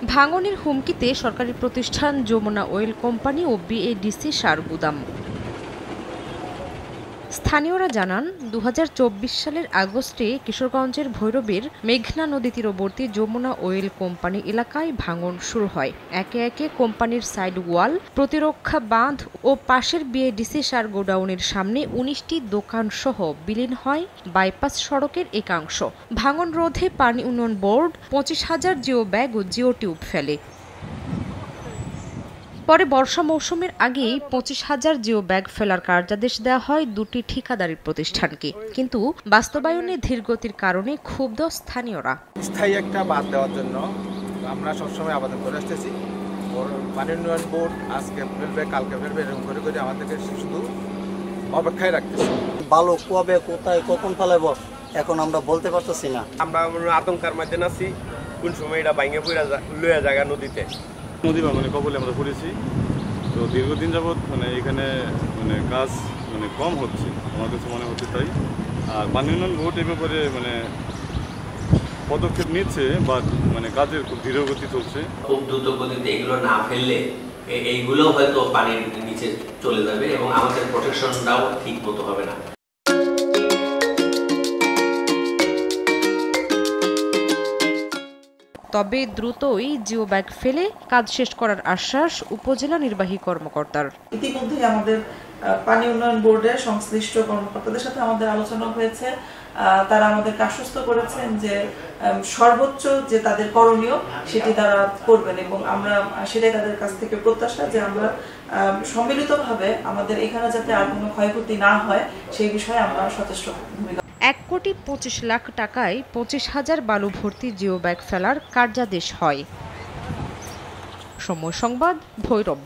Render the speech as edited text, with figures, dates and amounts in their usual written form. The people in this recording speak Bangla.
ভাঙনের হুমকিতে সরকারি প্রতিষ্ঠান যমুনা অয়েল কোম্পানি ও বিএডিসি সার গুদাম। স্থানীয়রা জানান ২০২৪ সালের আগস্টে কিশোরগঞ্জের ভৈরবের মেঘনা নদী তীরবর্তী যমুনা অয়েল কোম্পানি এলাকায় ভাঙন শুরু হয়। একে একে কোম্পানির সাইড ওয়াল, প্রতিরক্ষা বাঁধ ও পাশের বিএডিসি সার গোডাউনের সামনে ১৯টি দোকানসহ বিলীন হয় বাইপাস সড়কের একাংশ। ভাঙন রোধে পানি উন্নয়ন বোর্ড ২৫,০০০ জিও ব্যাগ ও জিও টিউব ফেলে। পরে বর্ষা মৌসুমের আগেই ২৫,০০০ জিও ব্যাগ ফেলার কার্যাদেশ দেওয়া হয় দুটি ঠিকাদারি প্রতিষ্ঠানকে, কিন্তু বাস্তবায়নে ধীরগতির কারণে ক্ষুব্ধ স্থানীয়রা। স্থায়ী একটা বাঁধ দেওয়ার জন্য আমরা সবসময় আবেদন করে আসতেছি। পানি উন্নয়ন বোর্ড আজকে ফেলবে, কালকে ফেলবে, এরকম করে করে আমাদেরকে শুধু অপেক্ষায় রাখতেছি। বালু কবে কোথায় কখন ফেলাবো এখন আমরা বলতে পারতেছি না। আমরা আতঙ্কের মধ্যে আছি, কোন সময় এটা ভাঙে পড়ে লইয়া জায়গা নদীতে। নদী কবলে আমরা পড়েছি। তো দীর্ঘদিন যাবৎ এখানে কাজ কম হচ্ছে, আমার কাছে মনে হচ্ছে তাই। আর পানি উন্নয়ন বোর্ড এ ব্যাপারে পদক্ষেপ নিচ্ছে বা কাজের খুব ধীরগতি চলছে। খুব দ্রুত গতিতে এগুলো না ফেললে এইগুলো হয়তো পানির নিচে চলে যাবে এবং আমাদের প্রোটেকশনটাও ঠিক মতো হবে না। তবে দ্রুতই জিও ব্যাগ ফেলে কাজ শেষ করার আশ্বাস উপজেলা নির্বাহী কর্মকর্তার। ইতিমধ্যে আমাদের পানি উন্নয়ন বোর্ডের সংশ্লিষ্ট কর্মকর্তাদের সাথে আমাদের আলোচনা হয়েছে। তারা আমাদেরকে আশ্বস্ত করেছেন যে সর্বোচ্চ যে তাদের করণীয় সেটি তারা করবেন এবং আমরা সেটাই তাদের কাছ থেকে প্রত্যাশা যে আমরা সম্মিলিতভাবে আমাদের এখানে যাতে আর কোনো ক্ষয়ক্ষতি না হয় সেই বিষয়ে আমরা সচেষ্ট ভূমিকা। ১,২৫,০০,০০০ টাকায় ২৫,০০০ বালু ভর্তি জিও ব্যাগ ফেলার কার্যাদেশ হয়। সময় সংবাদ, ভৈরব।